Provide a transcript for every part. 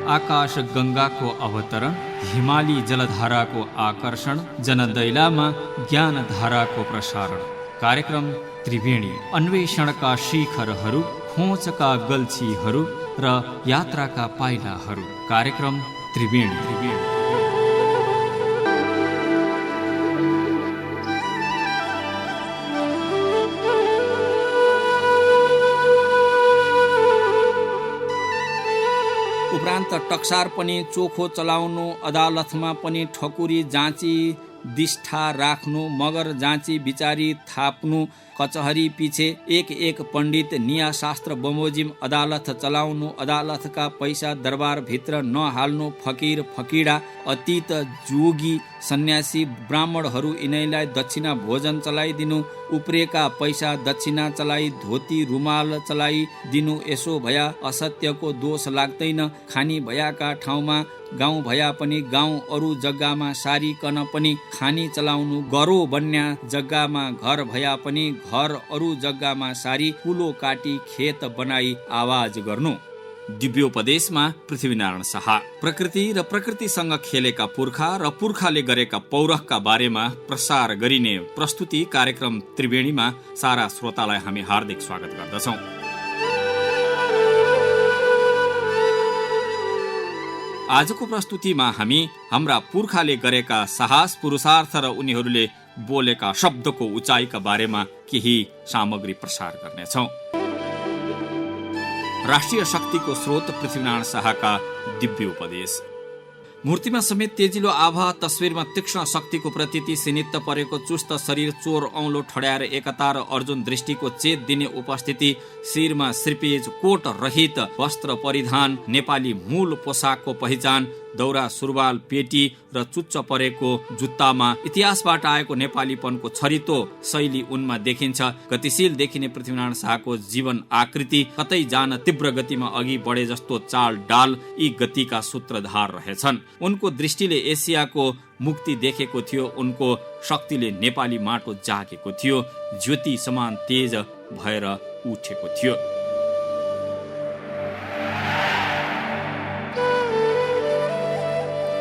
आकाश गङ्गाको अवतरण, हिमाली जलधाराको आकर्षण, जनदैलामा ज्ञानधाराको प्रसारण। कार्यक्रम त्रिवेणी, अन्वेषणका शिखरहरू, खोजका गल्छीहरू र यात्राका पाइलाहरू। कार्यक्रम त्रिवेणी। उपरान्त टक्सार पनि चोखो चलाउनु, अदालतमा पनि ठकुरी जाँची दिष्ठा राख्नु, मगर जाँची विचारी थाप्नु, कचहरी पिछे एक एक पण्डित न्यायशास्त्र बमोजिम अदालत चलाउनु, अदालतका पैसा दरबार भित्र नहाल्नु, फकीर फकीडा अतीत जोगी सन्यासी ब्राह्मणहरू यिनैलाई दक्षिणा भोजन चलाइदिनु, उप्रेका पैसा दक्षिणा चलाई धोती रुमाल चलाइदिनु। यसो भया असत्यको दोष लाग्दैन, खानी भयाका ठाउँमा गाउँ भया पनि गाउँ, अरू जग्गामा सारिकन पनि खानी चलाउनु, गरो बन्या जग्गामा घर भया पनि घर, अरू जग्गामा सारी कुलो काटी खेत बनाई आवाज गर्नु। दिव्योपदेशमा पृथ्वीनारायण शाह। प्रकृति र प्रकृतिसँग खेलेका पुर्खा र पुर्खाले गरेका पौरखका बारेमा प्रसार गरिने प्रस्तुति कार्यक्रम त्रिवेणीमा सारा श्रोतालाई हामी हार्दिक स्वागत गर्दछौँ। आजको प्रस्तुतिमा हामी हाम्रा पुर्खाले गरेका साहस पुरुषार्थ र उनीहरूले बोलेका शब्दको उचाइका बारेमा केही सामग्री प्रसार गर्नेछौँ। राष्ट्रिय शक्तिको स्रोत पृथ्वीनारायण शाहका दिव्य उपदेश। मूर्तिमा समेत तेजिलो आभा, तस्विरमा तीक्ष्ण शक्तिको प्रतीति, सिनित्त परेको चुस्त शरीर, चोर औँलो ठड्याएर एकता र अर्जुन दृष्टिको चेत दिने उपस्थिति, शिरमा श्रीपेज कोट रहित वस्त्र परिधान, नेपाली मूल पोसाकको पहिचान, दौरा सुरुवाल पेटी र चुच्च परेको जुत्तामा इतिहासबाट आएको नेपालीपनको छरितो शैली उनमा देखिन्छ। गतिशील देखिने पृथ्वीनारायण शाहको जीवन आकृति, कतै जान तीव्र गतिमा अघि बढे जस्तो चाल डाल यी गतिका सूत्रधार रहेछन्। उनको दृष्टिले एसियाको मुक्ति देखेको थियो, उनको शक्तिले नेपाली माटो जागेको थियो, ज्योति समान तेज भएर उठेको थियो।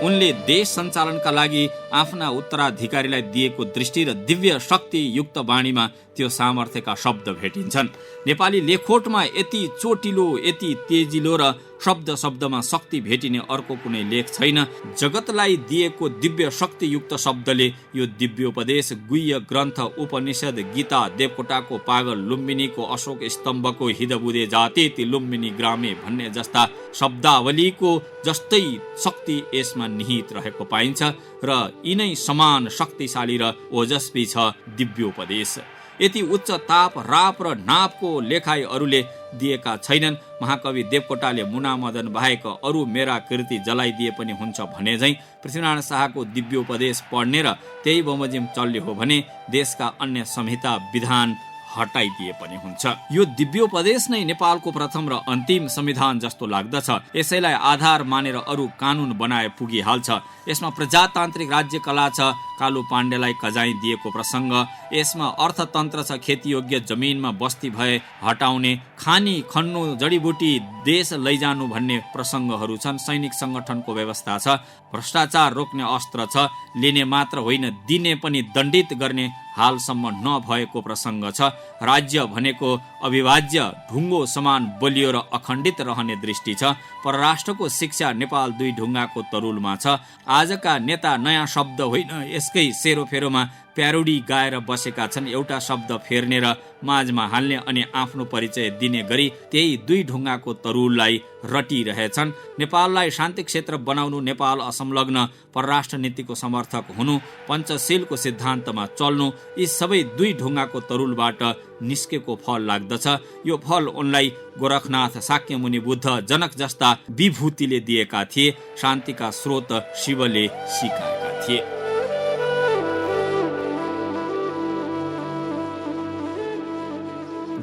उनले देश सञ्चालनका लागि आफ्ना उत्तराधिकारीलाई दिएको दृष्टि र दिव्य शक्ति युक्त वाणीमा त्यो सामर्थ्यका शब्द भेटिन्छन्। नेपाली लेखोटमा यति चोटिलो, यति तेजिलो र शब्द शब्दमा शक्ति भेटिने अर्को कुनै लेख छैन। जगतलाई दिएको दिव्य शक्ति युक्त शब्दले यो दिव्योपदेश, गुह्य ग्रन्थ, उपनिषद, गीता, देवकोटाको पागल लुम्बिनीको अशोक स्तम्भको हिदबुदे जाति लुम्बिनी ग्रामे भन्ने जस्ता शब्दावलीको जस्तै शक्ति यसमा निहित रहेको पाइन्छ र यिनै समान शक्तिशाली र ओजस्वी छ दिव्योपदेश। यति उच्च ताप, राप र नापको लेखाइ अरूले दिएका छैनन्। महाकवि देवकोटाले मुना मदन बाहेक अरू मेरा कृति जलाइदिए पनि हुन्छ भने झैं पृथ्वीनारायण शाहको दिव्योपदेश पढ्ने र त्यही बमोजिम चल्ने हो भने देशका अन्य संहिता विधान हटाइदिए पनि हुन्छ। यो दिव्योपदेश नै नेपालको प्रथम र अन्तिम संविधान जस्तो लाग्दछ। यसैलाई आधार मानेर अरू कानून बनाए पुगिहाल्छ। यसमा प्रजातान्त्रिक राज्य कला छ, कालु पाण्डेलाई कजाइ दिएको प्रसङ्ग, यसमा अर्थतन्त्र छ, खेतीयोग्य जमिनमा बस्ती भए हटाउने, खानी खन्नु, जडीबुटी देश लैजानु भन्ने प्रसङ्गहरू छन्, सैनिक सङ्गठनको व्यवस्था छ, भ्रष्टाचार रोक्ने अस्त्र छ, लिने मात्र होइन दिने पनि दण्डित गर्ने हालसम्म नभएको प्रसङ्ग छ, राज्य भनेको अविभाज्य ढुङ्गो समान बलियो र अखण्डित रहने दृष्टि छ, परराष्ट्रको शिक्षा नेपाल दुई ढुङ्गाको तरुलमा छ, आजका नेता नयाँ शब्द होइन यसकै सेरोफेरोमा प्यारोडी गाएर बसेका छन्, एउटा शब्द फेर्ने र माझमा हाल्ने अनि आफ्नो परिचय दिने गरी त्यही दुई ढुङ्गाको तरुललाई रटिरहेछन्। नेपाललाई शान्ति क्षेत्र बनाउनु, नेपाल असंलग्न परराष्ट्र नीतिको समर्थक हुनु, पञ्चशीलको सिद्धान्तमा चल्नु, यी सबै दुई ढुङ्गाको तरुलबाट निस्केको फल लाग्दछ। यो फल उनलाई गोरखनाथ, शाक्यमुनि बुद्ध, जनक जस्ता विभूतिले दिएका थिए, शान्तिका स्रोत शिवले सिकाएका थिए।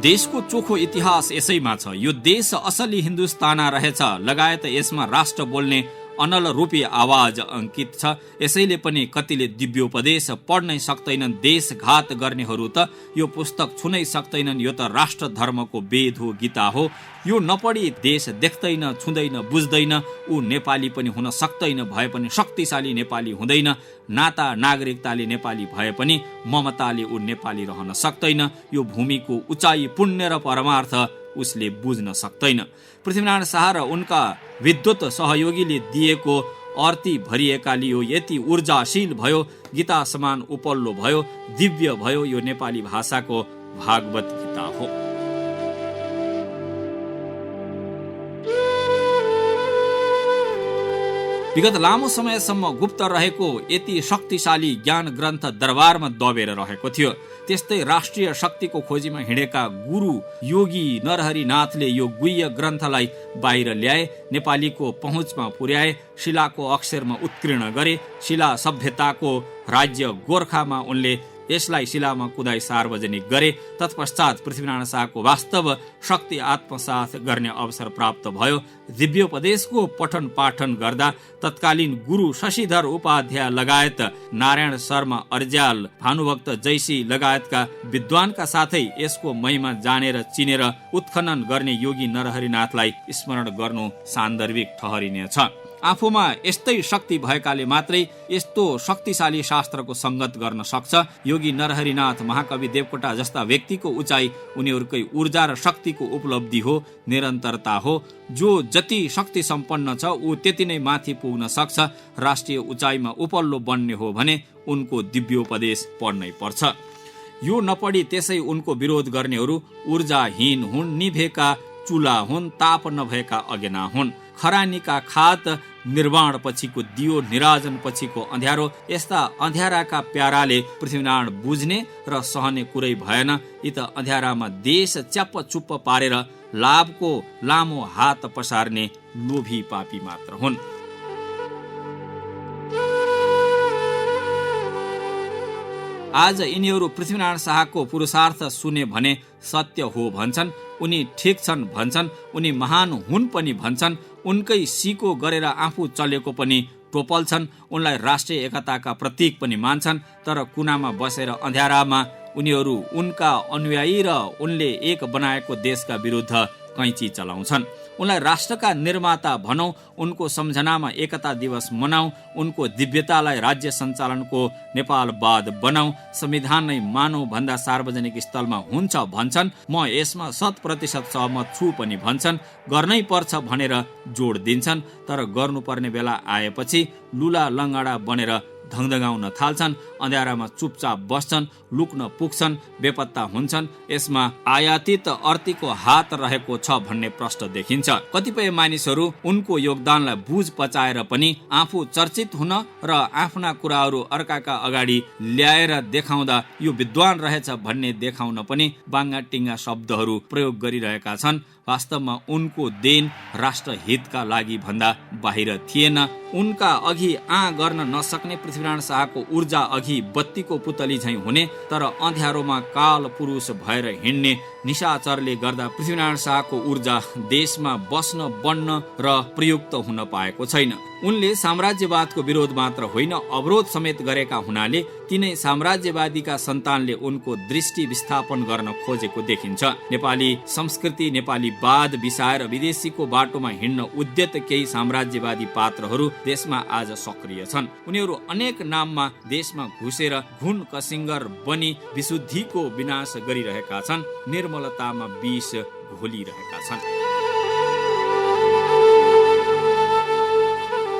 देशको चोखो इतिहास यसैमा छ। यो देश असली हिन्दुस्ताना रहेछ, लगायत यसमा राष्ट्र बोल्ने अनल रूपी आवाज अङ्कित छ। यसैले पनि कतिले दिव्योपदेश पढ्नै सक्दैनन्। देशघात गर्नेहरू त यो पुस्तक छुनै सक्दैनन्। यो त राष्ट्र धर्मको वेद हो, गीता हो। यो नपढी देश देख्दैन, छुँदैन, बुझ्दैन। ऊ नेपाली पनि हुन सक्दैन भए पनि शक्तिशाली नेपाली हुँदैन। नाता नागरिकताले नेपाली भए पनि ममताले ऊ नेपाली रहन सक्दैन। यो भूमिको उचाइ, पुण्य र परमार्थ उसले बुझ्न सक्दैन। पृथ्वीनारायण शाह र उनका विद्वत सहयोगीले दिएको अर्ती भरिएकाले यो यति ऊर्जाशील भयो, गीता समान उपल्लो भयो, दिव्य भयो। यो नेपाली भाषाको भागवत गीता हो। विगत लामो समयसम्म गुप्त रहेको यति शक्तिशाली ज्ञान ग्रन्थ दरबारमा दबेर रहेको थियो। त्यस्तै राष्ट्रिय शक्तिको खोजीमा हिँडेका गुरु योगी नरहरिनाथले यो गुह्य ग्रन्थलाई बाहिर ल्याए, नेपालीको पहुँचमा पुर्याए, शिलाको अक्षरमा उत्कीर्ण गरे। शिला सभ्यताको राज्य गोर्खामा उनले यसलाई शिलामा कुदाई सार्वजनिक गरे। तत्पश्चात पृथ्वीनारायण शाहको वास्तव शक्ति आत्मसात गर्ने अवसर प्राप्त भयो। दिव्योपदेशको पठन पाठन गर्दा तत्कालीन गुरु शशिधर उपाध्याय लगायत नारायण शर्मा अर्ज्याल, भानुभक्त जैसी लगायतका विद्वानका साथै यसको महिमा जानेर चिनेर उत्खनन गर्ने योगी नरहरिनाथलाई स्मरण गर्नु सान्दर्भिक ठहरिनेछ। आफूमा यस्तै शक्ति भएकाले मात्रै यस्तो शक्तिशाली शास्त्रको संगत गर्न सक्छ। योगी नरहरिनाथ, महाकवि देवकोटा जस्ता व्यक्तिको उचाइ उनीहरूकै ऊर्जा र शक्तिको उपलब्धि हो, निरन्तरता हो। जो जति शक्ति सम्पन्न छ ऊ त्यति नै माथि पुग्न सक्छ। राष्ट्रिय उचाइमा उपल्लो बन्ने हो भने उनको दिव्योपदेश पढ्नै पर्छ। यो नपढी त्यसै उनको विरोध गर्नेहरू ऊर्जाहीन हुन्, निभेका चुला हुन्, ताप नभएका अगेना हुन्। खरानीका खात, निर्वाण पछिको दियो, निराजन पछिको अँध्यारो, यस्ता अँध्याराका प्याराले पृथ्वीनारायण बुझ्ने र सहने कुरै भएन। यी त अँध्यारामा देश च्याप्प चुप्प पारेर लाभको लामो हात पसार्ने लोभी पापी मात्र हुन्। आज यिनीहरू पृथ्वीनारायण शाहको पुरुषार्थ सुने भने सत्य हो भन्छन्, उनी ठिक छन् भन्छन्, उनी महान हुन् पनि भन्छन्, उनकै सिको गरेर आफू चलेको पनि टोपल्छन्, उनलाई राष्ट्रिय एकताका प्रतीक पनि मान्छन्। तर कुनामा बसेर अँध्यारामा उनीहरू उनका अनुयायी र उनले एक बनाएको देशका विरुद्ध कैँची चलाउँछन्। उनलाई राष्ट्रका निर्माता भनौँ, उनको सम्झनामा एकता दिवस मनाऊ, उनको दिव्यतालाई राज्य सञ्चालनको नेपालवाद बनाऊ, संविधान नै मानौ भन्दा सार्वजनिक स्थलमा हुन्छ भन्छन्। म यसमा 100% सहमत छु पनि भन्छन्। गर्नै पर्छ भनेर जोड दिन्छन्। तर गर्नुपर्ने बेला आएपछि लुला लङ्गडा बनेर धङधगाउन थाल्छन्। अँध्यारामा चुपचाप बस्छन्, लुक्न पुग्छन्, बेपत्ता हुन्छन्। यसमा आयातित अर्तीको हात रहेको छ भन्ने प्रश्न देखिन्छ। कतिपय मानिसहरू उनको योगदानलाई बुझ पचाएर पनि आफू चर्चित हुन र आफ्ना कुराहरू अर्काका अगाडि ल्याएर देखाउँदा यो विद्वान रहेछ भन्ने देखाउन पनि बाङ्गा टिङ्गा शब्दहरू प्रयोग गरिरहेका छन्। वास्तवमा उनको देन राष्ट्र हितका लागि भन्दा बाहिर थिएन। उनका अघि गर्न नसक्ने पृथ्वीनारायण शाहको ऊर्जा अघि बत्तीको पुतली झैं हुने, तर अँध्यारोमा काल पुरुष भएर हिँड्ने निशाचरले गर्दा पृथ्वीनारायण शाहको ऊर्जा देशमा बस्न, बढ्न र प्रयुक्त हुन पाएको छैन। उनले साम्राज्यवादको विरोध मात्र होइन, अवरोध समेत गरेका हुनाले तिनै साम्राज्यवादीका सन्तानले उनको दृष्टि विस्थापन गर्न खोजेको देखिन्छ। नेपाली संस्कृति, नेपाली वाद बिसाएर विदेशीको बाटोमा हिँड्न उद्यत केही साम्राज्यवादी पात्रहरू देशमा आज सक्रिय छन्। उनीहरू अनेक नाममा देशमा घुसेर घुन कसिङ्गर बनी विशुद्धिको विनाश गरिरहेका छन्, निर्मलतामा विष घोलिरहेका छन्।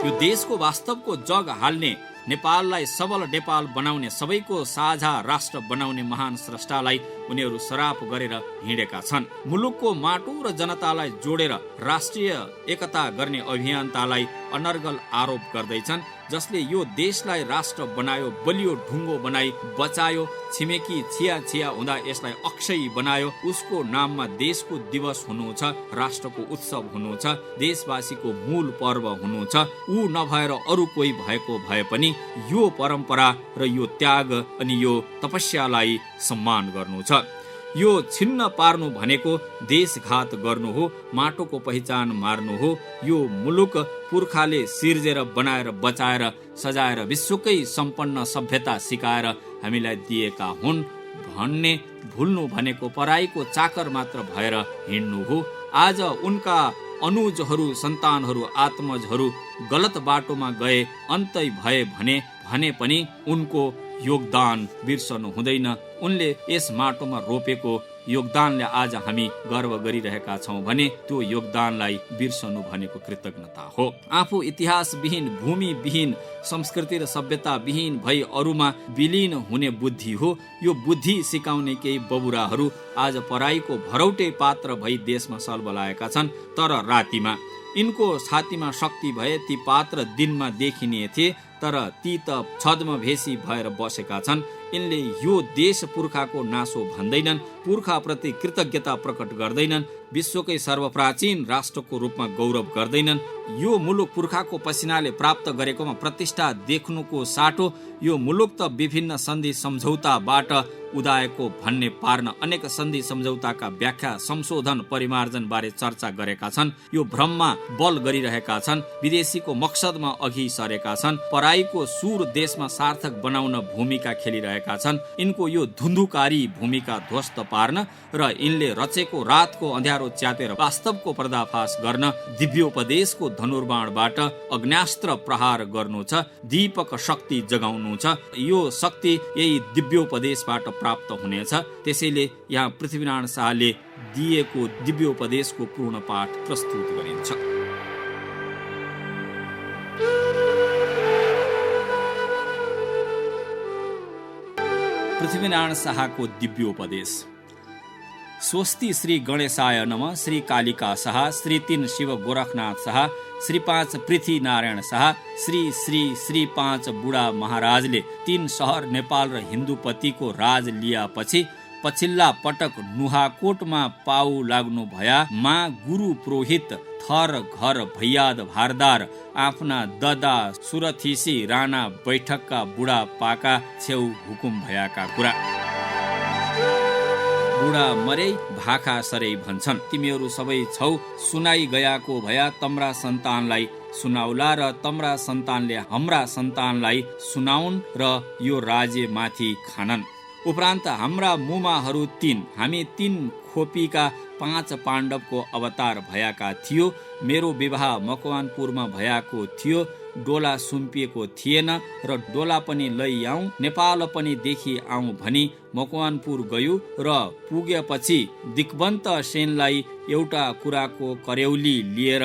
यो देशको वास्तवको जग हाल्ने, नेपाललाई सबल नेपाल बनाउने, सबैको साझा राष्ट्र बनाउने महान स्रष्टालाई उनीहरू सराप गरेर हिँडेका छन्। मुलुकको माटो र जनतालाई जोडेर राष्ट्रिय एकता गर्ने अभियानतालाई अनर्गल आरोप गर्दैछन्, जसले यो देशलाई राष्ट्र बनायो, बलियो ढुङ्गो बनाई बचायो, छिमेकी छिया छिया हुँदा यसलाई अक्षय बनायो। उसको नाममा देशको दिवस हुनु छ, राष्ट्रको उत्सव हुनु छ, देशवासीको मूल पर्व हुनु छ। ऊ नभएर अरू कोही भएको भए पनि यो परम्परा र यो त्याग अनि यो तपस्यालाई सम्मान गर्नु छ। यो छिन्न पार्नु भनेको देशघात गर्नु हो, माटोको पहिचान मार्नु हो। यो मुलुक पुर्खाले सिर्जेर बनाएर बचाएर सजाएर विश्वकै सम्पन्न सभ्यता सिकाएर हामीलाई दिएका हुन् भन्ने भुल्नु भनेको पराईको चाकर मात्र भएर हिँड्नु हो। आज उनका अनुजहरू, सन्तानहरू, आत्मजहरू गलत बाटोमा गए अन्तै भए भने पनि उनको योगदान बिर्सनु हुँदैन। उनले यस माटोमा रोपेको योगदानले आज हामी गर्व गरिरहेका छौँ भने त्यो योगदानलाई बिर्सनु भनेको कृतज्ञता हो। आफू इतिहासविहीन, भूमिविहीन, संस्कृति र सभ्यता विहीन भई अरूमा विलीन हुने बुद्धि हो। यो बुद्धि सिकाउने केही बबुराहरू आज पराईको भरौटे पात्र भई देशमा सलबलाएका छन्। तर रातिमा यिनको छातीमा शक्ति भए ती पात्र दिनमा देखिने थिए, तर ती त छदमा भेसी भएर बसेका छन्। यिनले यो देश पुर्खाको नासो भन्दैनन्, पुर्खाप्रति कृतज्ञता प्रकट गर्दैनन्, विश्वकै सर्वप्राचीन राष्ट्रको रूपमा गौरव गर्दैनन्। यो मुलुक पुर्खाको पसिनाले प्राप्त गरेकोमा प्रतिष्ठा देख्नुको साटो यो मुलुक त विभिन्न सन्धि सम्झौताबाट उदाएको भन्ने पार्न अनेक सन्धि सम्झौताका व्याख्या, संशोधन, परिमार्जन बारे चर्चा गरेका छन्। यो भ्रममा बल गरिरहेका छन्, विदेशीको मकसदमा अघि सरेका छन्, पराईको सुर देशमा सार्थक बनाउन भूमिका खेलिरहेका छन्। यिनको यो धुन्धुकारी भूमिका ध्वस्त पार्न र यिनले रचेको रातको अँध्यारो च्यातेर वास्तवको पर्दाफास गर्न दिव्योपदेशको धनुर्बाणबाट अग्न्यास्त्र प्रहार गर्नु छ, दीपक शक्ति जगाउनु छ। यो शक्ति यही दिव्योपदेशबाट प्राप्त हुनेछ। त्यसैले यहाँ पृथ्वीनारायण शाहले दिएको दिव्योपदेशको पूर्ण पाठ प्रस्तुत गरिन्छ। पृथ्वीनारायण शाहको दिव्योपदेश। स्वस्ति श्री गणेशाय नमः, श्री कालिका शाह, श्री 3 शिव गोरखनाथ शाह, श्री 5 पृथ्वी नारायण शाह, श्री 5 बुढा महाराजले 3 सहर नेपाल र हिन्दूपतिको राज लिएपछि पछिल्ला पटक नुहाकोटमा पाउ लाग्नु भया मा गुरु पुरोहित थर घर भैयाद भारदार आफ्ना ददा सुरथिसी राणा बैठकका बुढा पाका छेउ हुकुम भयाका कुरा। बुढा मरे भाखा सरै भन्छन्, तिमीहरू सबै छौ सुनाइ गयाको भया तम्रा सन्तानलाई सुनाउला र तम्रा सन्तानले हाम्रा सन्तानलाई सुनाउन् र यो राज्य माथि खानन्। उपरान्त हाम्रा मुमाहरू 3, हामी 3 खोपीका 5 पाण्डवको अवतार भएका थियो। मेरो विवाह मकवानपुरमा भएको थियो। डोला सुम्पिएको थिएन र डोला पनि लैआऊ, नेपाल पनि देखि आऊ भनी मकवानपुर गयो र पुगेपछि दिक्बन्त सेनलाई एउटा कुराको कर्यौली लिएर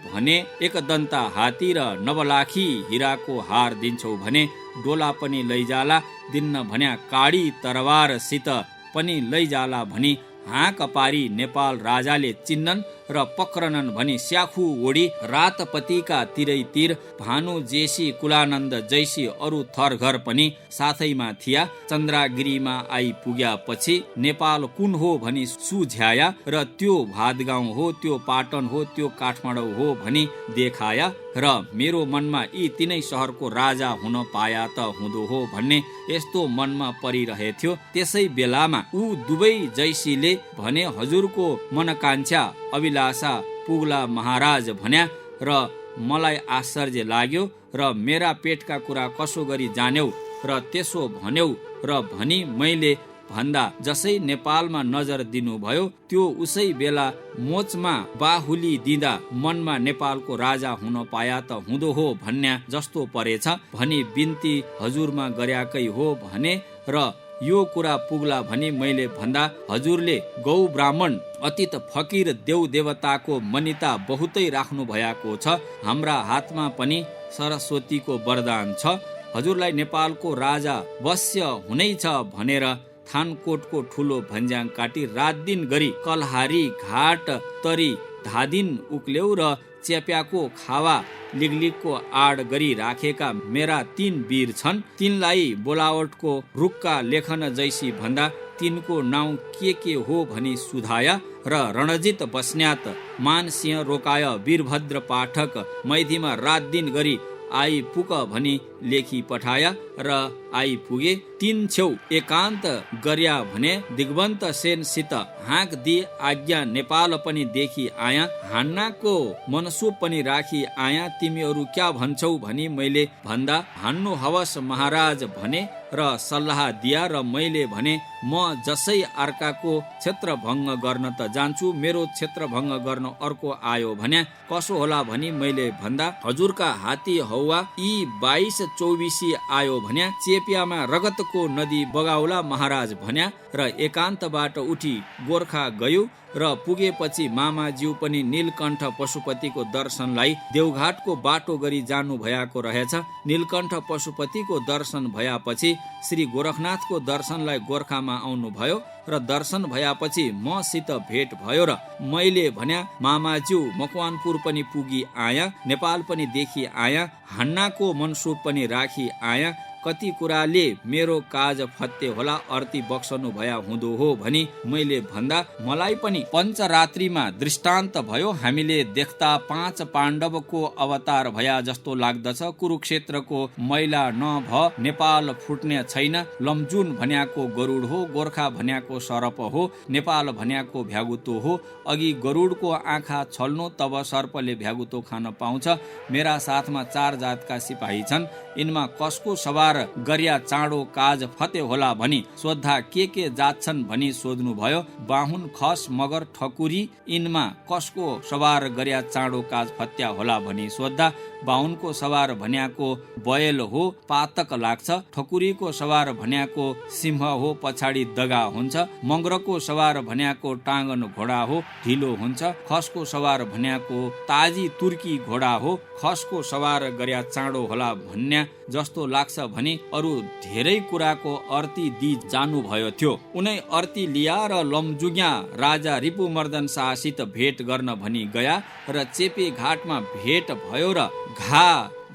भने, एक दन्ता हात्ती र नवलाखी हिराको हार दिन्छौ भने डोला पनि लैजाला, दिन्न भन्या काडी तरवारसित पनि लैजाला भनी हाँक पारी नेपाल राजाले चिन्नन् र पक्रनन् भनी स्याखु ओडी रातपतिका तिरैतिर भानु जेसी कुलानन्द जैसी अरू थरघर पनि साथैमा थिया। चन्द्रागिरीमा आइपुग्यापछि नेपाल कुन हो भनी सुझ्याया र त्यो भादगाउँ हो, त्यो पाटन हो, त्यो काठमाडौँ हो भनी देखाया र मेरो मनमा यी 3 सहरको राजा हुन पाया त हुँदो हो भन्ने यस्तो मनमा परिरहेथ्यो। त्यसै बेलामा ऊ दुवै जैसीले भने, हजुरको मनकांक्षा अभिलाषा पुग्ला महाराज भन्या र मलाई आश्चर्य लाग्यो र मेरा पेटका कुरा कसो गरी जान्यौ र त्यसो भन्यौ र भनी मैले भन्दा जसै नेपालमा नजर दिनुभयो त्यो उसै बेला मोचमा बाहुली दिँदा मनमा नेपालको राजा हुन पाया त हुँदो हो भन्या जस्तो परेछ भनी बिन्ती हजुरमा गर्याकै हो भने र यो कुरा पुग्ला भनी मैले भन्दा हजुरले गौ ब्राह्मण अतीत फकीर देव देवताको मनिता बहुतै राख्नु भएको छ। हाम्रा हातमा पनि सरस्वतीको वरदान छ। हजुरलाई नेपालको राजा वश्य हुनै छ भनेर थानकोटको ठुलो भन्ज्याङ काटी रात दिन गरी कलहारी घाट तरी धादिन उक्ल्यौ र च्याप्याको खावा लिगलिगको आड गरी राखेका मेरा 3 वीर छन्। तिनलाई बोलावटको रुक्का लेखन जैसी भन्दा तिनको नाउँ के हो भनी सुधाया र रणजित बस्न्यात मानसिंह रोकाय वीरभद्र पाठक मैथीमा रात दिन गरी आइपुग भनी लेखी पठाया र आइपुगे। तीन छेउ एकान्त गर्या भने दिगवन्त सेनसित हाँक दिए आज्ञा नेपाल पनि देखी आया। हान्नाको मनसुब पनि राखी आया। तिमीहरू क्या भन्छौ भनी मैले भन्दा हान्नु हवस महाराज भने र सल्लाह दिया। र मैले भने म जसै अर्काको क्षेत्र भङ्ग गर्न त जान्छु, मेरो क्षेत्र भङ्ग गर्न अर्को आयो भने कसो होला भनी मैले भन्दा हजुरका हात्ती हौवा यी 22-24 आयो भन्या। चेपियामा रगतको नदी बगाउला महाराज भन्या। र एकान्तबाट उठी गोर्खा गयो र पुगेपछि मामाज्यू पनि नीलकण्ठ पशुपतिको दर्शनलाई देवघाटको बाटो गरी जानु भएको रहेछ। नीलकण्ठ पशुपतिको दर्शन भएपछि श्री गोरखनाथको दर्शनलाई गोर्खामा आउनुभयो र दर्शन भएपछि मसित भेट भयो र मैले भन्या मामाज्यू मकवानपुर पनि पुगी आया, नेपाल पनि देखी आया, हान्नाको मनसुब पनि राखी आया। कति कुराले मेरो काज फत्ते होला, अर्ती बक्सनु भया हुँदो हो भनी मैले भन्दा मलाई पनि पञ्चरात्रिमा दृष्टान्त भयो। हामीले देख्दा 5 पाण्डवको अवतार भया जस्तो लाग्दछ। कुरुक्षेत्रको मैला नभ नेपाल फुट्ने छैन। लमजुन भन्याको गरुड हो, गोर्खा भन्याको सरप हो, नेपाल भन्याको भ्यागुतो हो। अघि गरुडको आँखा छल्नु तब सर्पले भ्यागुतो खान पाउँछ। मेरा साथमा 4 जातका सिपाही छन्, यिनमा कसको सवार गर्या चाँडो काज फते होला भनी सोद्धा के जात छन् भनी सोध्नु भयो। बाहुन, खस, मगर, ठकुरी यिनमा कसको सवार गर्या चाँडो काज फत्या होला भनी सोद्धा बाहुनको सवार भन्याको बयल हो, पातक लाग्छ। ठकुरीको सवार भन्याको सिंह हो, पछाडि दगा हुन्छ। मगरको सवार भन्याको टाँगन घोडा हो, ढिलो हुन्छ। खसको सवार भन्याको ताजी तुर्की घोडा हो। खसको सवार गर्या चाँडो होला भन्या जस्तो लाग्छ भनी अरू धेरै कुराको अर्ती दि जानु भयो थियो। उनै अर्ती लिया र लमजुग्या राजा रिपुमर्दन शाहसित भेट गर्न भनी गया र चेपे घाटमा भेट भयो र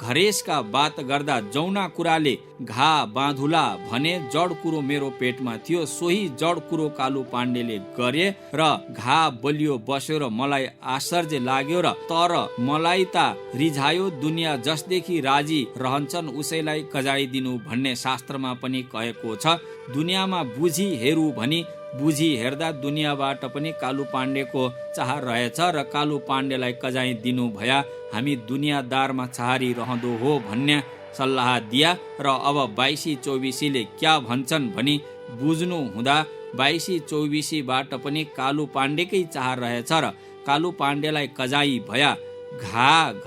घरेसका बात गर्दा जौना कुराले घा बाँधुला भने जड कुरो मेरो पेटमा थियो। सोही जड कुरो कालु पाण्डेले गरे र घा बलियो बस्यो र मलाई आश्चर्य लाग्यो र तर मलाई त रिझायो। दुनियाँ जसदेखि राजी रहन्छन् उसैलाई कजाइदिनु भन्ने शास्त्रमा पनि कहेको छ। दुनियाँमा बुझी हेरु भनी बुझी हेर्दा दुनियाँबाट पनि कालु पाण्डेको चाह रहेछ र कालु पाण्डेलाई कजाइ दिनु भया हामी दुनियाँदारमा छहारी रहँदो हो भन्ने सल्लाह दिया। र अब 22-24ले क्या भन्छन् भनी बुझ्नु हुँदा 22-24बाट पनि कालु पाण्डेकै चाह रहेछ र कालु पाण्डेलाई कजाइ भया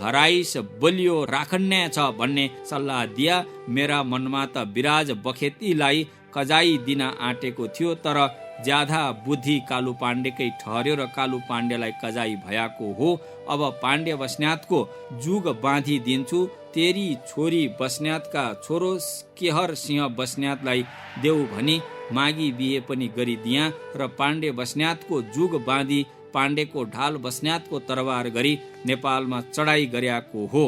घराइस बलियो राखन्ने छ भन्ने सल्लाह दिया। मेरा मनमा त विराज बखेतीलाई कजाइ दिन आँटेको थियो, तर ज्यादा बुद्धि कालु पाण्डेकै ठहर्यो र कालु पाण्डेलाई कजाइ भयाको हो। अब पाण्डे बस्न्यातको जुग बाँधी दिन्छु। तेरी छोरी बस्न्यातका छोरो केहर सिंह बस्न्यातलाई देऊ भनी मागी बिहे पनि गरिदिया र पाण्डे बस्न्यातको जुग बाँधी पाण्डेको ढाल बस्न्यातको तरवार गरी नेपालमा चढाइ गर्याको हो।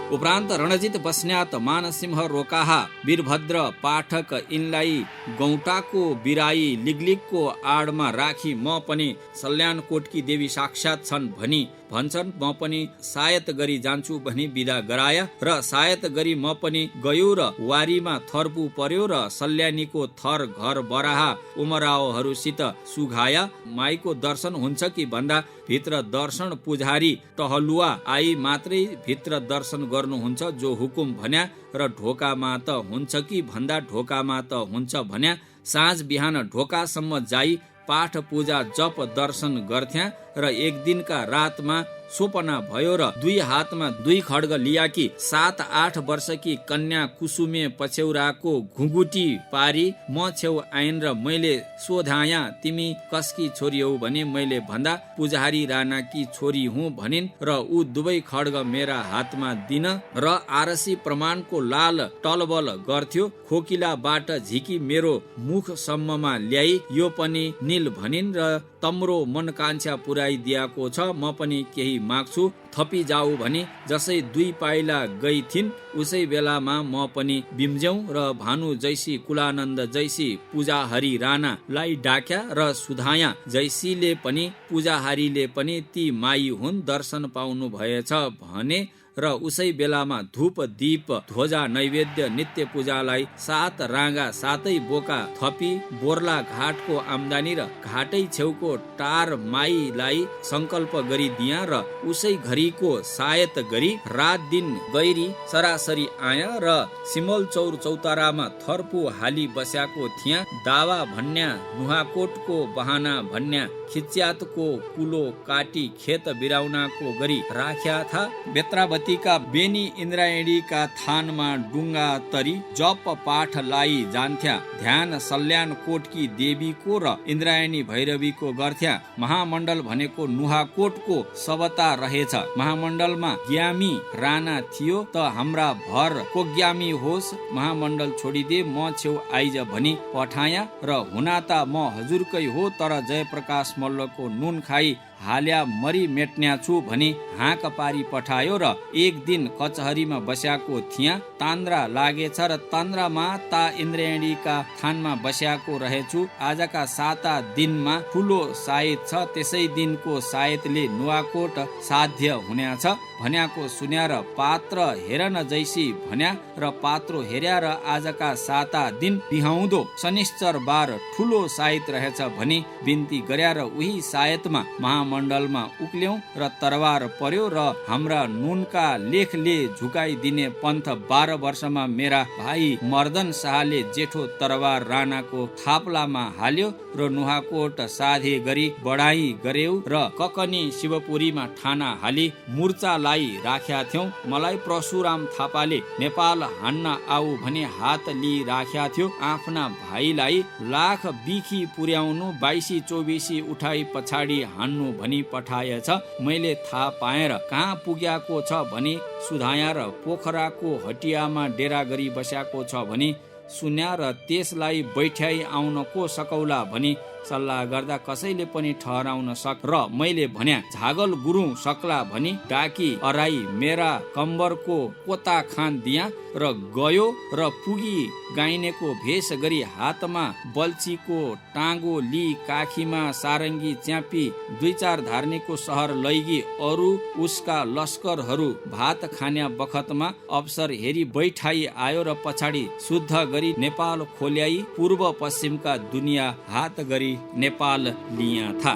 उपरान्त रणजित बस्न्यात, मानसिंह रोकाहा, वीरभद्र पाठक यिनलाई गौटाको बिराई लिगलिगको आडमा राखी म पनि सल्यानकोटकी देवी साक्षात छन् भनी भन्छन्। म पनि सायत गरी जान्छु भनी बिदा गराया र सायत गरी म पनि गयो र वारीमा थर्पु पर्यो र सल्यानीको थर घर बराहा उमरावहरूसित सुघाया। माईको दर्शन हुन्छ कि भन्दा भित्र दर्शन पुजारी टहलुवा आई मात्रै भित्र दर्शन गर्नुहुन्छ जो हुकुम भन्या र ढोकामा त हुन्छ कि भन्दा ढोकामा त हुन्छ भन्या। साँझ बिहान ढोकासम्म जाई पाठ पूजा जप दर्शन गर्थ्या र एक दिनका रातमा सोपना भयो र 2 हातमा 2 खड्ग लिया कि 7-8 वर्षकी कन्या कुसुमे पछ्यौराको घुगुटी पारी म छेउ आइन र मैले सोधाया तिमी कसकी छोरी हौ भने मैले भन्दा पुजारी राणाकी छोरी हुँ भनिन् र ऊ 2 खड्ग मेरा हातमा दिन र आरसी प्रमाणको लाल टलबल गर्थ्यो। खोकिलाबाट झिकी मेरो मुखसम्ममा ल्याई यो पनि नील भनिन् र तम्रो मनकांक्षा पुर्याइदिएको छ, म पनि केही माग्छु थपी जाऊ भने जसै 2 पाइला गई थिइन् उसै बेलामा म पनि बिम्ज्यौ र भानु जैसी कुलानन्द जैसी पूजाहरी राणालाई डाक्या र सुधाया जैसीले पनि पूजाहारीले पनि ती माई हुन् दर्शन पाउनु भएछ भने र उसै बेलामा धूप दीप ध्वजा नैवेद्य नित्य पूजालाई 7 राँगा 7 बोका थपी बोर्ला घाटको आम्दानी र घाटै छेउको टार माईलाई संकल्प गरिदिया र उसै घरीको सायत गरी रात दिन गैरी सरासरी आया र सिमल चौर चौतारामा थर्पु हाली बस्याको थिया दावा भन्या नुहाकोटको बहाना भन्या खिच्यातको कुलो काटी खेत बिराउनाको गरी राख्या था बेत्रावतीका बेनी इन्द्रायणीका थानमा डुङ्गा तरी जप पाठ लाई जान्थ्या ध्यान सल्यान कोटकी देवीको र इन्द्रायणी भैरवीको गर्थ्या महामण्डल भनेको नुहाकोटको सवता रहेछ महामण्डलमा ज्ञामी राणा थियो त हाम्रा भर को ज्ञामी होस् महामण्डल छोडिदे म छेउ आइज भनी पठाया र हुनाता म हजुरकै हो तर जयप्रकाश मल्लको नुन खाई हाल्या मरी मेट्न्या छु भनी हाँक पारी पठायो र एक दिन कचहरीमा बस्याको थिया तान्द्रा लागेछ र तान्द्रामा ता इन्द्रायणीका थानमा बस्याको रहेछु आजका 7 दिनमा ठुलो सायत छ त्यसै दिनको सायतले नुवाकोट साध्य हुनेछ भन्याको सुन्या र पात्र हेर न जैसी भन्या र पात्रो हेर्या र आजका 7 दिन बिहाउँदो शनिश्चर बार ठुलो सायत रहेछ भनी बिन्ती गर्या र उही सायतमा महामण्डलमा उक्ल्यौं र तरवार पर्यो र हाम्रा नुनका लेखले झुकाइदिने पन्थ 12 वर्षमा मेरा भाइ मर्दन शाहले जेठो तरवार राणाको थाप्लामा हाल्यो र नुहाकोट साधे गरी बढाई गर्यौ र ककनी शिवपुरीमा ठाना हाली मुर्चालाई राख्या थियौं मलाई परशुराम थापाले नेपाल हान्न आऊ भने हात लिई राख्या थियो आफ्ना भाइलाई लाख बिखी पुर्याउनु 22-24 उठाई पछाडि हान्नु भनी पठाएछ मैले थाहा पाएर कहाँ पुग्याको छ भनी सुधाया र पोखराको हटियामा डेरा गरी बस्याको छ भनी सुन्या र त्यसलाई बैठ्याई आउन को सकौला भनी सल्लाह गर्दा कसैले पनि ठहराउन सक र मैले भन्या झागल गुरुङ सक्ला भनी डाकी अराई मेरा कम्बरको कोता खान दिया र गयो र पुगी गाइनेको भेष गरी हातमा बल्छीको टाँगो ली काखीमा सारङ्गी च्यापी 2-4 धार्नीको सहर लैगी अरू उसका लस्करहरू भात खान्या बखतमा अवसर हेरी बैठाई आयो र पछाडि शुद्ध गरी नेपाल खोल्याई पूर्व पश्चिमका दुनिया हात गरी नेपाल लिया था।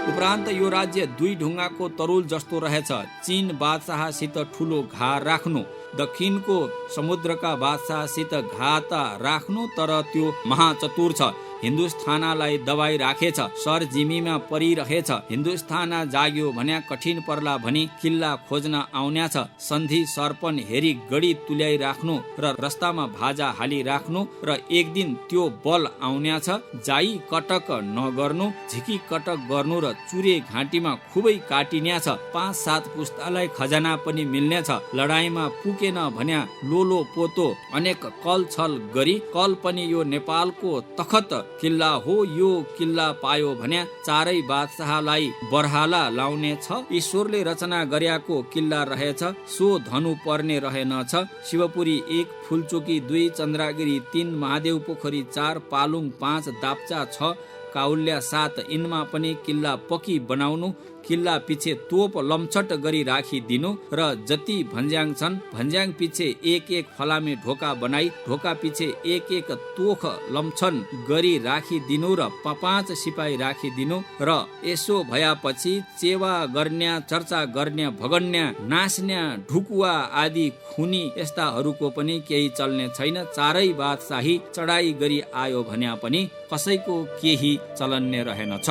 उपरान्त यो राज्य 2 ढुङ्गाको तरुल जस्तो रहेछ चीन बादशाहसित ठुलो घा राख्नु दक्षिणको समुद्रका बादशाहसित घात राख्नु तर त्यो महाचतुर छ हिन्दुस्तानलाई दबाई राखेछ सर जिमीमा परिरहेछ हिन्दुस्तान जाग्यो भन्या कठिन पर्ला भनी किल्ला खोज्न आउन्या छ सन्धि सर्पन हेरी गडी तुल्याई राख्नु र रस्तामा भाजा हाली राख्नु र एक दिन त्यो बल आउन्या छ जाई कटक नगर्नु झिकी कटक गर्नु र चुरे घाँटीमा खुबै काटिन्या छ 5-7 पुस्तालाई खजाना पनि मिल्ने छ लडाईँमा पुगेन भन्या लोलो पोतो अनेक कल छल गरी कल पनि यो नेपालको तखत किल्ला हो यो किल्ला पायो भन्या चारै बादशाहलाई बरहाला लाउने छ ईश्वरले रचना गर्याको किल्ला रहेछ सो धनु पर्ने रहेनछ शिवपुरी 1 फुलचोकी 2 चन्द्रगिरी 3 महादेव पोखरी 4 पालुङ 5 दाप्चा 6 काउल्या 7 यिनमा पनि किल्ला पक्की बनाउनु किल्ला पिछे तोप लम्छट गरी राखिदिनु र जति भन्ज्याङ छन् भन्ज्याङ पिछे 1-1 फलामे ढोका बनाई ढोका पिछे 1-1 तोख लम्छन गरी राखिदिनु र 5 सिपाही राखिदिनु र यसो भएपछि चेवा गर्न्या चर्चा गर्न्या भगन्या नास्न्या ढुकुवा आदि खुनी यस्ताहरूको पनि केही चल्ने छैन चारै बादशाही चढाई गरी आयो भन्या पनि कसैको केही चलन्ने रहेनछ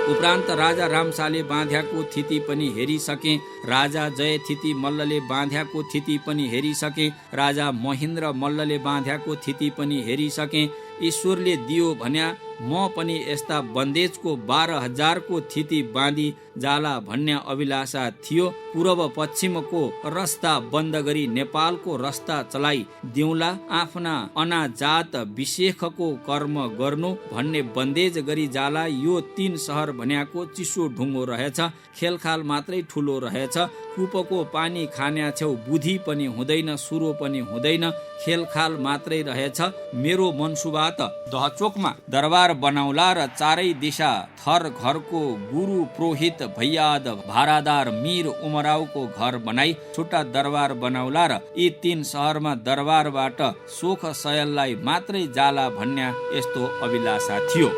उपरान्त राजा रामशाले बाँध्याको थिति पनि हेरिसके राजा जय थिति मल्लले बाँध्याको थिति पनि हेरिसके राजा महेन्द्र मल्लले बाँध्याको थिति पनि हेरिसके ईश्वरले दियो भन्या म पनि यस्ता बन्देजको 12,000 थिति बाँधी जाला भन्ने अभिलाषा थियो। पूर्व पश्चिमको रस्ता बन्द गरी नेपालको रस्ता चलाई दिउँला, आफ्ना अनाजात विशेषको कर्म गर्नु भन्ने बन्देज गरी जाला। यो 3 सहर भन्याको चिसो ढुङ्गो रहेछ, खेलखाल मात्रै ठुलो रहेछ। कुपको पानी खान्या छेउ बुद्धि पनि हुँदैन, सुरो पनि हुँदैन, खेलखाल मात्रै रहेछ। मेरो मनसुबा त दहचोकमा दरबार बनाउला र चारै दिशा थर घरको गुरु पुरोहित भैयाद भारादार मिर उमराउको घर बनाई छुट्टा दरबार बनाउला र यी 3 सहरमा दरबारबाट सोख सयललाई मात्रै जाला भन्ने यस्तो अभिलाषा थियो।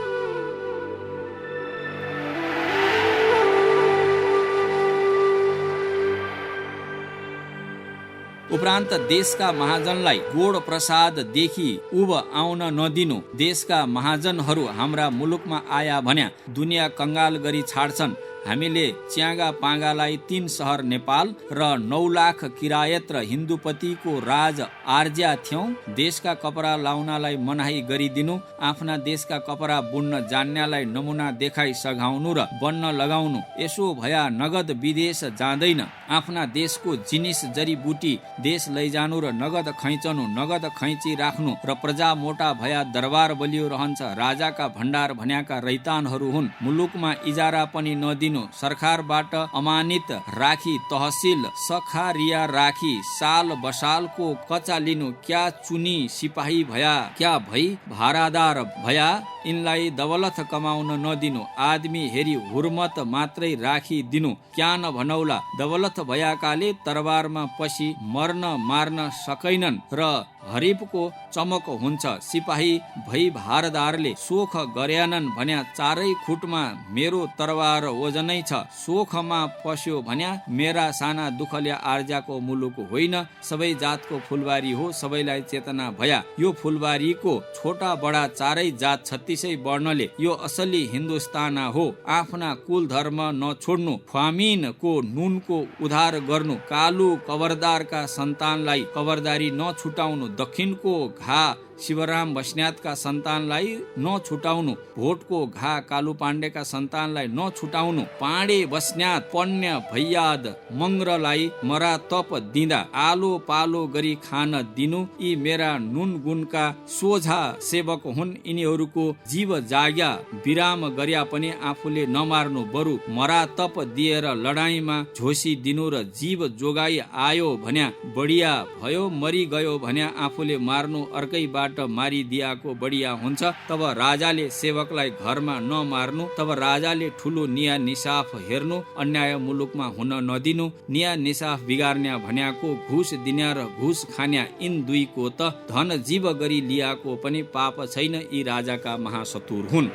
उपरान्त देशका महाजनलाई गोड प्रसाद देखि उब आउन नदिनु। देशका महाजनहरू हाम्रा मुलुकमा आया भन्या दुनियाँ कंगाल गरी छाड्छन्। हामीले च्यागा पागालाई 3 सहर नेपाल र 9 लाख किरायत र हिन्दुपतिको राज आर्ज्या थियौं। देशका कपडा लाउनलाई मनाही गरिदिनु, आफ्ना देशका कपडा बुन्न जान्नेलाई नमुना देखाई सघाउनु र बन्न लगाउनु। यसो भया नगद विदेश जाँदैन। आफ्ना देशको जिनिस जडीबुटी देश लैजानु र नगद खैचनु, नगद खैची राख्नु र प्रजा मोटा भया दरबार बलियो रहन्छ। राजाका भण्डार भन्याका रैतानहरू हुन्। मुलुकमा इजारा पनि नदिनु, सरकारबाट अमानित राखी तहसिल सखारिया राखी साल बसालको कच्चा लिनु। क्या चुनी सिपाही भया, क्या भई भारादार भया, यिनलाई दौलत कमाउन नदिनु। आदमी हेरी हुर्मत मात्रै राखी दिनु। क्या नभनौला, दौलत भयाकाले तरबारमा पसी मर्न मार्न सकैनन् र हरिपको चमक हुन्छ। सिपाही भई भारदारले सोख गर्यानन् भन्या चारै खुटमा मेरो तरबार ओजनै छ। सोखमा पस्यो भन्या मेरा साना दुखले आर्जाको मुलुक होइन, सबै जातको फुलबारी हो, सबैलाई चेतना भया। यो फुलबारीको छोटा बडा चारै जात 36 वर्णले यो असली हिन्दुस्तान हो। आफ्ना कुल धर्म नछोड्नु, फामिनको नुनको उद्धार गर्नु, कालु कबरदारका सन्तानलाई कबरदारी नछुटाउनु, दक्षिणको घा शिवराम बस्न्यातका सन्तानलाई नछुटाउनु, भोटको घा कालु पाण्डेका सन्तानलाई नछुटाउनु, पाण्डे बस्न्यात पण्य भैयाद मङ्ग्रलाई मरा तप दिँदा आलो पालो गरी खान दिनु। यी मेरा नुन गुणका सोझा सेवक हुन्। यिनीहरूको जीव जाग्या विराम गर्या पनि आफूले नमार्नु, बरु मरा तप दिएर लडाईँमा झोसी दिनु र जीव जोगाई आयो भन्या बढिया भयो, मरि गयो भन्या आफूले मार्नु, अर्कैबाट मारिदियाको बढिया हुन्छ। तब राजाले सेवकलाई घरमा नमार्नु, तब राजाले ठुलो निया निसाफ हेर्नु, अन्याय मुलुकमा हुन नदिनु। निया निसाफ बिगार्न्या भन्याको घुस दिन्या र घुस खान्या यिन दुईको त धन जीव गरी लियाको पनि पाप छैन। यी राजाका महाशत्रुर हुन्।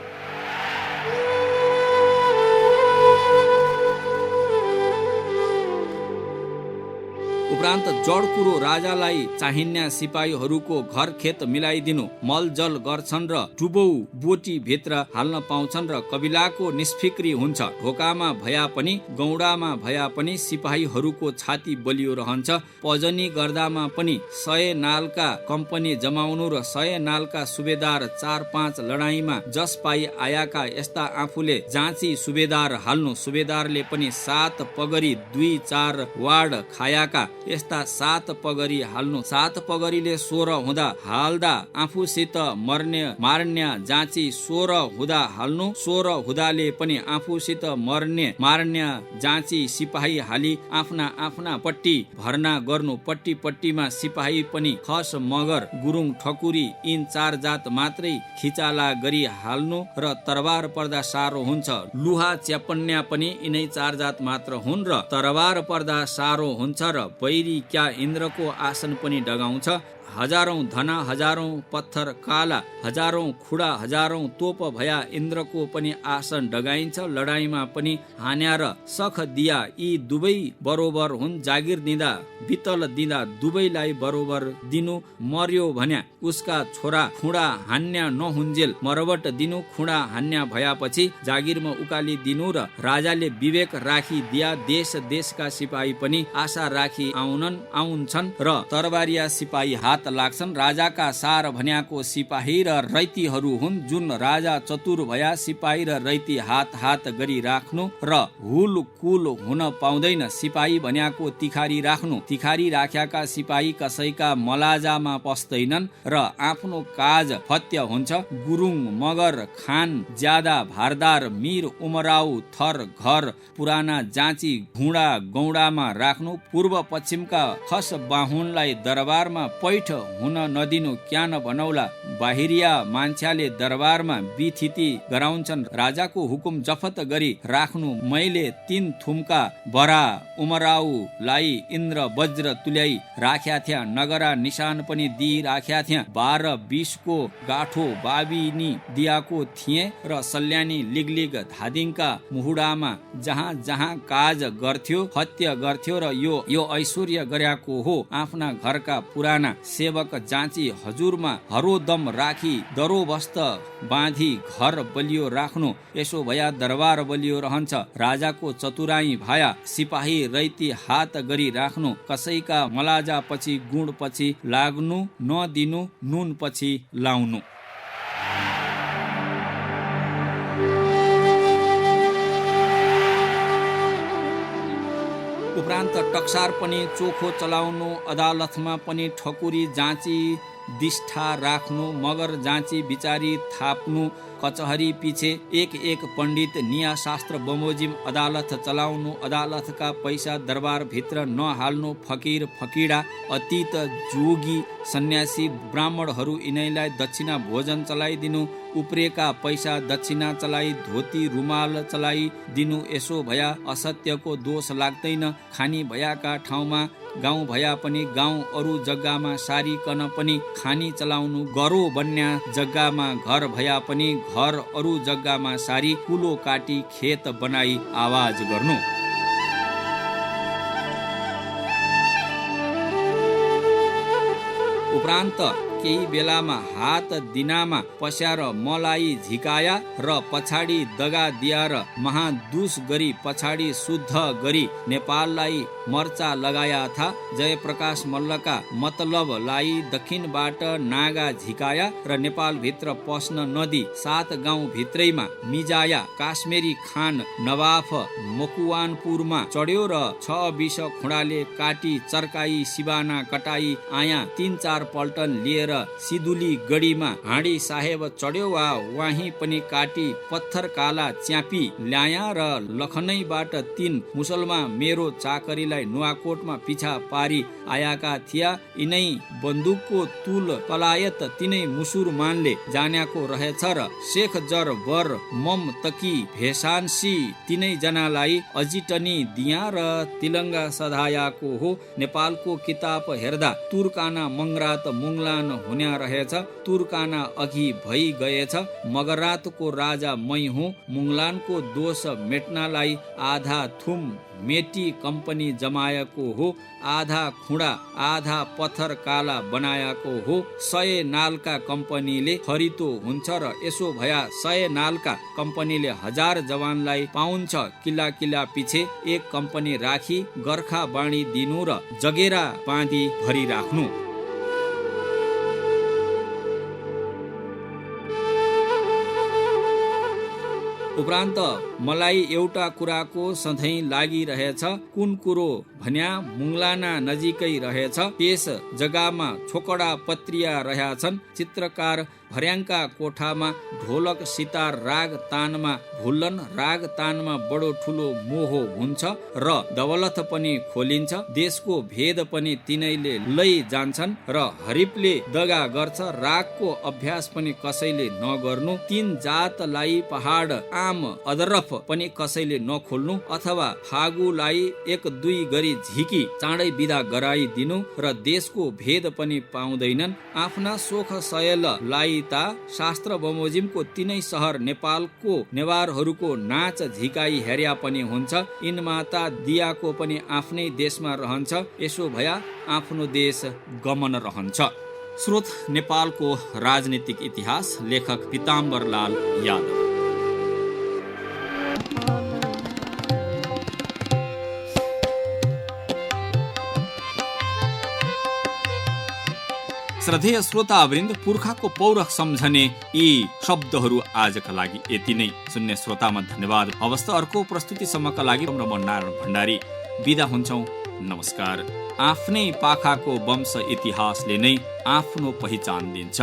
उपरान्त जड कुरो राजालाई चाहिन्या सिपाहीहरूको घर खेत मिलाइदिनु। मलजल गर्छन् र डुबौ बोटी भित्र हाल्न पाउँछन् र कबिलाको निष्फिक्री हुन्छ। ढोकामा भया पनि गौडामा भया पनि सिपाहीहरूको छाती बलियो रहन्छ। पजनी गर्दामा पनि 100 नालका कम्पनी जमाउनु र 100 नालका सुबेदार 4-5 लडाईँमा जस पाई आयाका यस्ता आफूले जाँची सुबेदार हाल्नु। सुबेदारले पनि 7 पगरी 2-4 वार्ड खायाका यस्ता 7 पगरी हाल्नु। 7 पगरीले 16 हुँदा हाल्दा आफूसित मर्ने मार्न्या जाँची 16 हुँदा हाल्नु। 16 हुँदाले पनि आफूसित मर्ने मार्न्या जाँची सिपाही हाली आफ्ना आफ्ना पट्टी भर्ना गर्नु। पट्टी पट्टीमा सिपाही पनि खस मगर गुरुङ ठकुरी यिन 4 जात मात्रै खिचाला गरी हाल्नु र तरबार पर्दा सारो हुन्छ। लुहा च्यापन्या पनि यिनै 4 जात मात्र हुन् र तरबार पर्दा सारो हुन्छ र बैरी क्या इन्द्रको आसन पनि डगाउँछ। हजारौं धना हजारौं पत्थर काला, हजारौं खुडा हजारौं तोप भया इन्द्रको पनि आसन डगाइन्छ। लडाईँमा पनि हान्या र सख दिया यी दुवै बरोबर हुन्। जागिर दिँदा बितल दिँदा दुवैलाई बरोबर दिनु। मर्यो भन्या उसका छोरा खुडा हान्या नहुन्जेल मरवट दिनु। खुडा हान्या भएपछि जागिरमा उकाली दिनु र राजाले विवेक राखी दिया। देश देशका सिपाही पनि आशा राखी आउँछन् र तरबारिया सिपाही हात हात लाग्छन्। राजाका सार भन्याको सिपाही र रैतीहरू हुन्। जुन राजा चतुर भया सिपाही र रैती हात हात गरी राख्नु र हुल कुल हुन पाउँदैन। सिपाही भन्याको तिखारी राख्नु। तिखारी राख्याका सिपाही कसैका मलाजामा पस्दैनन् र आफ्नो काज फत्य हुन्छ। गुरुङ मगर खान ज्यादा भारदार मिर उमराउ थर घर पुराना जाँची घुँडा गौडामा राख्नु। पूर्व पश्चिमका खस बाहुनलाई दरबारमा पैठ हुन नदिनु। क्यान बनौला बाहिरिया मान्छेले दरबारमा बिथिति गराउँछन्। राजाको हुकुम जफत गरी राख्नु। मैले 3 थुम्का बरा उमराउलाई इन्द्र वज्र तुल्याई राख्या थिया। नगरा निशान पनि दिई राख्या थिया। 12-20 को गाठो बाबिनी दियाको थिए र सल्यानी लिगलिग धादिङका मुहुडामा जहाँ जहाँ काज गर्थ्यो हत्या गर्थ्यो र यो ऐश्वर्य गर्याको हो। आफ्ना घरका पुराना सेवक जाँची हजुरमा हरोदम राखी दरोबस्त बाँधी घर बलियो राख्नु। यसो भया दरबार बलियो रहन्छ। राजाको चतुराई भया सिपाही रैती हात गरी राख्नु। कसैका मलाजा पछि गुण पछि लाग्नु नदिनु। नुन पछि लाउनु। उपरान्त टक्सार पनि चोखो चलाउनु। अदालतमा पनि ठकुरी जाँची दिष्ठा राख्नु। मगर जाँची विचारी थाप्नु। कचहरी पिछे एक पण्डित निया शास्त्र बमोजिम अदालत चलाउनु। अदालतका पैसा दरबार भित्र नहाल्नु। फकीर फकीडा अतीत जोगी सन्यासी ब्राह्मणहरू यिनैलाई दक्षिणा भोजन चलाइदिनु। उप्रेका पैसा दक्षिणा चलाई धोती रुमाल चलाइदिनु। यसो भया असत्यको दोष लाग्दैन। खानी भयाका ठाउँमा गाउँ भया पनि गाउँ अरू जग्गामा सारिकन पनि खानी चलाउनु। गरो बन्या जग्गामा घर भया पनि घर अरू जग्गामा सारी कुलो काटी खेत बनाई आवाज गर्नु। उपरान्त केही बेलामा हात दिनामा पस्यार मलाई झिकाया र पछाडि दगा दिया र महादुष गरी पछाडि शुद्ध गरी नेपाललाई मर्चा लगाया था। जयप्रकाश मल्लका मतलबलाई दक्षिणबाट नागा झिकाया र नेपालभित्र पस्न नदी 7 गाउँ भित्रैमा मिजाया। काश्मीरी खान नवाफ मकुवानपुरमा चढ्यो र 6-20 खुँडाले काटी चर्काई सिबाना कटाई आया। 3-4 पल्टन लिएर सिधुली गढीमा हाँडी साहेब चढ्यो वा वाही पनि काटी पत्थर काला च्यापी ल्याया र लखनैबाट 3 मुसलमान मेरो चाकरीलाई नुवाकोटमा पिछा पारी आएका थिया। यिनै बन्दुकको तुल कलायत तिनै मुसुरमानले जान्याको रहेछ र शेख जर बर मम तकी भेसान्सी तिनै जनालाई अजिटनी दिया र तिलङ्गा सधायाको हो। नेपालको किताब हेर्दा तुर्काना मङ्गरात मुङलान हुन्या रहेछ। तुर्काना अघि भइ गएछ। मगरातको राजा मै हुँ। मुङलानको दोष मेट्नलाई आधा थुम मेटी कम्पनी जमाएको हो। आधा खुँडा आधा पत्थर काला बनाएको हो। 100 नालका कम्पनीले खरितो हुन्छ र यसो भया 100 नालका कम्पनीले 1000 जवानलाई पाउँछ। किल्ला किल्ला पिछे एक कम्पनी राखी गर्खा बाणी दिनु र जगेरा बाँधी भरि राख्नु। उपरान्त मलाई एउटा कुराको सधैँ लागिरहेछ। कुन कुरो भन्या मुङलाना नजिकै रहेछ। त्यस जग्गामा छोकडा पत्रिया रहेछन्। चित्रकार भर्याङका कोठामा ढोलक सितार राग तानमा भुल्लन। राग तानमा बडो ठुलो मोह हुन्छ र दौलत पनि खोलिन्छ। देशको भेद पनि तिनैले लै जान्छन् र हरिफले दगा गर्छ। रागको अभ्यास पनि कसैले नगर्नु। 3 जातलाई पहाड आम अदरफ पनि कसैले नखोल्नु अथवा फागुलाई 1-2 गरी झिकी चाँडै बिदा गराइदिनु र देशको भेद पनि पाउँदैनन्। आफ्ना सोख सयललाई ता शास्त्र बमोजिमको तिनै सहर नेपालको नेवारहरूको नाच झिकाई हेर्या पनि हुन्छ। इनमाता दियाको पनि आफ्नै देशमा रहन्छ। यसो भया आफ्नो देश गमन रहन्छ। स्रोत नेपालको राजनीतिक इतिहास। लेखक पीताम्बरलाल यादव। श्रद्धेय श्रोतावृन्द, पुर्खाको पौरख सम्झने यी शब्दहरू आजका लागि यति नै। सुन्ने श्रोतामा धन्यवाद। हवस् त अर्को प्रस्तुतिसम्मका लागि म नारायण भण्डारी बिदा हुन्छौँ। नमस्कार। आफ्नै पाखाको वंश इतिहासले नै आफ्नो पहिचान दिन्छ।